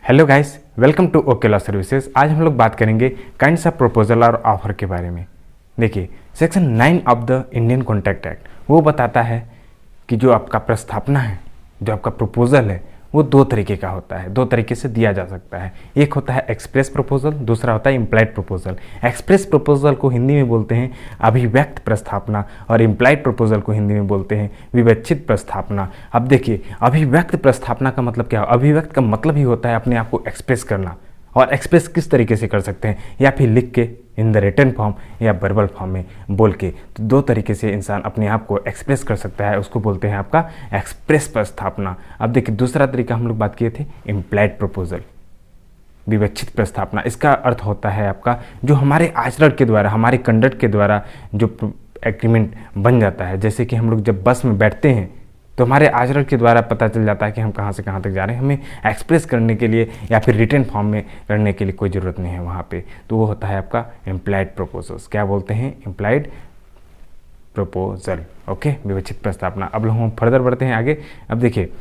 Hello guys, welcome to okay law services. आज हम लोग बात करेंगे काइंड्स ऑफ प्रपोजल और ऑफर के बारे में। देखिए, section 9 of the Indian contract act वो बताता है कि जो आपका प्रस्तावना है, जो आपका प्रपोजल है, वो दो तरीके का होता है, दो तरीके से दिया जा सकता है। एक होता है एक्सप्रेस प्रपोजल, दूसरा होता है इम्प्लाइड प्रपोजल। एक्सप्रेस प्रपोजल को हिंदी में बोलते हैं अभिव्यक्त प्रस्तावना और इम्प्लाइड प्रपोजल को हिंदी में बोलते हैं विवेचित प्रस्तावना। अब देखिए, अभिव्यक्त प्रस्तावना का मतलब क्या है? अभिव्यक्त का मतलब ही होता है अपने आप को एक्सप्रेस करना। और एक्सप्रेस किस तरीके से कर सकते हैं? या फिर लिख के, इन द रिटन फॉर्म, या वर्बल फॉर्म में बोल के। तो दो तरीके से इंसान अपने आप को एक्सप्रेस कर सकता है, उसको बोलते हैं आपका एक्सप्रेस प्रस्तावना। अब देखिए, दूसरा तरीका हम लोग बात किए थे इम्प्लाइड प्रपोजल, विवेचित प्रस्तावना। इसका अर्थ होता है आपका जो हमारे आचरण के द्वारा, हमारे कंडक्ट के द्वारा जो एग्रीमेंट बन जाता है। जैसे कि हम लोग जब बस में बैठते हैं तो हमारे आचरण के द्वारा पता चल जाता है कि हम कहाँ से कहाँ तक जा रहे हैं। हमें एक्सप्रेस करने के लिए या फिर रिटन फॉर्म में करने के लिए कोई ज़रूरत नहीं है वहाँ पे। तो वो होता है आपका इम्प्लाइड प्रपोजल्स। क्या बोलते हैं? Implied proposal. ओके, विवेचित प्रस्तावना। अब हम फर्दर बढ़ते हैं आगे। अब देखिए,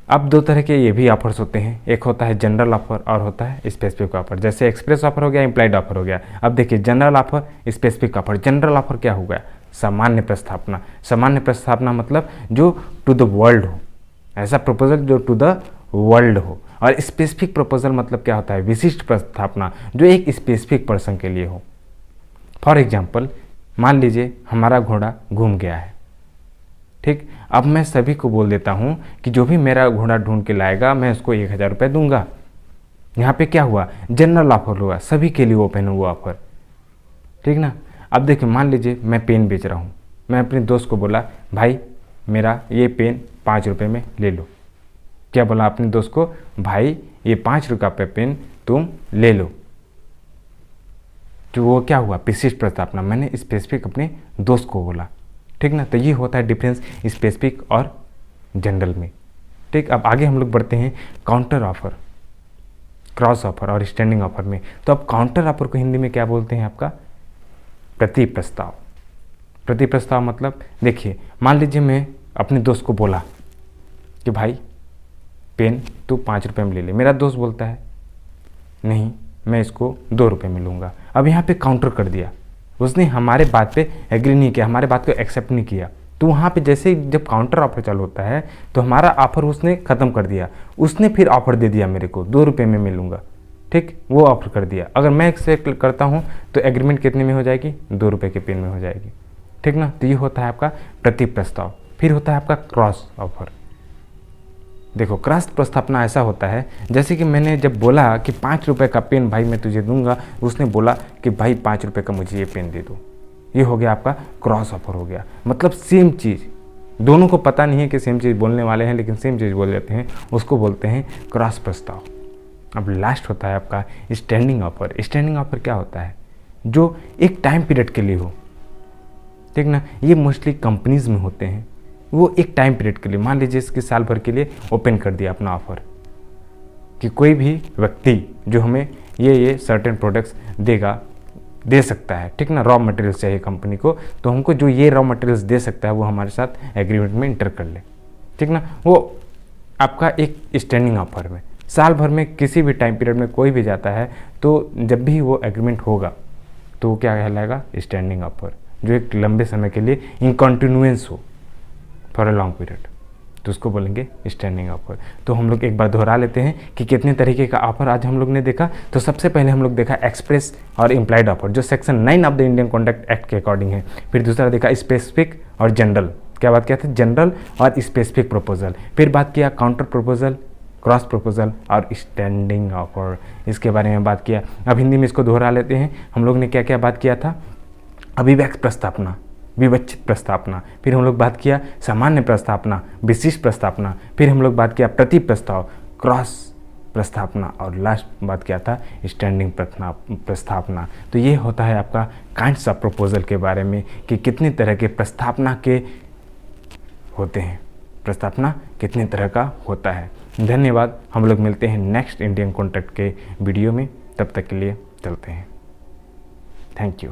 अब दो तरह के ये भी ऑफर्स होते हैं। एक होता है जनरल ऑफर और होता है स्पेसिफिक ऑफर। जैसे एक्सप्रेस ऑफर हो गया, इम्प्लाइड ऑफर हो गया। अब देखिए, general offer, specific offer. General offer क्या हो गया? सामान्य प्रस्तावना। सामान्य प्रस्तावना मतलब जो टू द वर्ल्ड हो, ऐसा प्रपोजल जो टू द वर्ल्ड हो। और स्पेसिफिक प्रपोजल मतलब क्या होता है? विशिष्ट प्रस्तावना, जो एक स्पेसिफिक पर्सन के लिए हो। फॉर एग्जाम्पल, मान लीजिए हमारा घोड़ा घूम गया है, ठीक। अब मैं सभी को बोल देता हूँ कि जो भी मेरा घोड़ा ढूंढ के लाएगा मैं उसको 1000 रुपये दूंगा। यहाँ पे क्या हुआ? जनरल ऑफर हुआ, सभी के लिए ओपन हुआ ऑफर, ठीक ना। अब देखिए, मान लीजिए मैं पेन बेच रहा हूँ। मैं अपने दोस्त को बोला, भाई मेरा ये पेन 5 रुपये में ले लो। क्या बोला अपने दोस्त को? भाई ये 5 रुपये का पेन तुम ले लो। तो वो क्या हुआ? विशिष्ट प्रस्तावना। मैंने स्पेसिफिक अपने दोस्त को बोला, ठीक ना। तो ये होता है डिफरेंस स्पेसिफिक और जनरल में, ठीक। अब आगे हम लोग बढ़ते हैं काउंटर ऑफर, क्रॉस ऑफर और स्टैंडिंग ऑफर में। तो अब काउंटर ऑफर को हिंदी में क्या बोलते हैं? आपका प्रति प्रस्ताव। प्रति प्रस्ताव मतलब देखिए, मान लीजिए मैं अपने दोस्त को बोला कि भाई पेन तू 5 रुपये में ले ले। मेरा दोस्त बोलता है नहीं, मैं इसको 2 रुपये में लूँगा। अब यहाँ पे काउंटर कर दिया, उसने हमारे बात पे एग्री नहीं किया, हमारे बात को एक्सेप्ट नहीं किया। तो वहाँ पे जैसे जब काउंटर ऑफर चालू होता है तो हमारा ऑफर उसने ख़त्म कर दिया। उसने फिर ऑफर दे दिया मेरे को 2 रुपये में मिलूँगा, ठीक। वो ऑफर कर दिया। अगर मैं एक्सेप्ट करता हूँ तो एग्रीमेंट कितने में हो जाएगी? 2 रुपये के पेन में हो जाएगी, ठीक ना। तो ये होता है आपका प्रति प्रस्ताव। फिर होता है आपका क्रॉस ऑफर। देखो, क्रॉस प्रस्तावना ऐसा होता है जैसे कि मैंने जब बोला कि 5 रुपये का पेन भाई मैं तुझे दूंगा, उसने बोला कि भाई 5 रुपये का मुझे ये पेन दे दो। ये हो गया आपका क्रॉस ऑफर हो गया। मतलब सेम चीज़, दोनों को पता नहीं है कि सेम चीज़ बोलने वाले हैं, लेकिन सेम चीज़ बोल देते हैं, उसको बोलते हैं क्रॉस प्रस्ताव। अब लास्ट होता है आपका स्टैंडिंग ऑफर। स्टैंडिंग ऑफर क्या होता है? जो एक टाइम पीरियड के लिए हो, ठीक ना। ये मोस्टली कंपनीज में होते हैं। वो एक टाइम पीरियड के लिए, मान लीजिए इसके साल भर के लिए ओपन कर दिया अपना ऑफर कि कोई भी व्यक्ति जो हमें ये सर्टेन प्रोडक्ट्स दे सकता है, ठीक ना। रॉ मटेरियल्स चाहिए कंपनी को, तो हमको जो ये रॉ मटेरियल्स दे सकता है वो हमारे साथ एग्रीमेंट में इंटर कर ले, ठीक ना। वो आपका एक स्टैंडिंग ऑफर में साल भर में किसी भी टाइम पीरियड में कोई भी जाता है, तो जब भी वो एग्रीमेंट होगा तो वो क्या कहलाएगा? Standing offer. जो एक लंबे समय के लिए इनकॉन्टिन्यूएंस हो फॉर अ लॉन्ग पीरियड, तो उसको बोलेंगे स्टैंडिंग ऑफर। तो हम लोग एक बार दोहरा लेते हैं कि कितने तरीके का ऑफर आज हम लोग ने देखा। तो सबसे पहले हम लोग देखा एक्सप्रेस और इम्प्लाइड ऑफर, जो section 9 of the Indian contract act के अकॉर्डिंग है। फिर दूसरा देखा स्पेसिफिक और जनरल। क्या बात किया था? जनरल और स्पेसिफिक प्रपोजल। फिर बात किया काउंटर प्रपोजल, क्रॉस प्रपोजल और स्टैंडिंग ऑफर, इसके बारे में बात किया। अब हिंदी में इसको दोहरा लेते हैं। हम लोग ने क्या क्या बात किया था? अभिव्यक्त प्रस्तावना, विवेचित प्रस्तावना। फिर हम लोग बात किया सामान्य प्रस्तावना, विशिष्ट प्रस्तावना। फिर हम लोग बात किया प्रति प्रस्ताव, क्रॉस प्रस्तावना। और लास्ट बात किया था स्टैंडिंग प्रस्तावना। तो ये होता है आपका काइंड्स ऑफ प्रपोजल के बारे में कि कितने तरह के प्रस्तावना के होते हैं, प्रस्तावना कितने तरह का होता है। धन्यवाद। हम लोग मिलते हैं नेक्स्ट इंडियन कॉन्ट्रैक्ट के वीडियो में। तब तक के लिए चलते हैं। Thank you.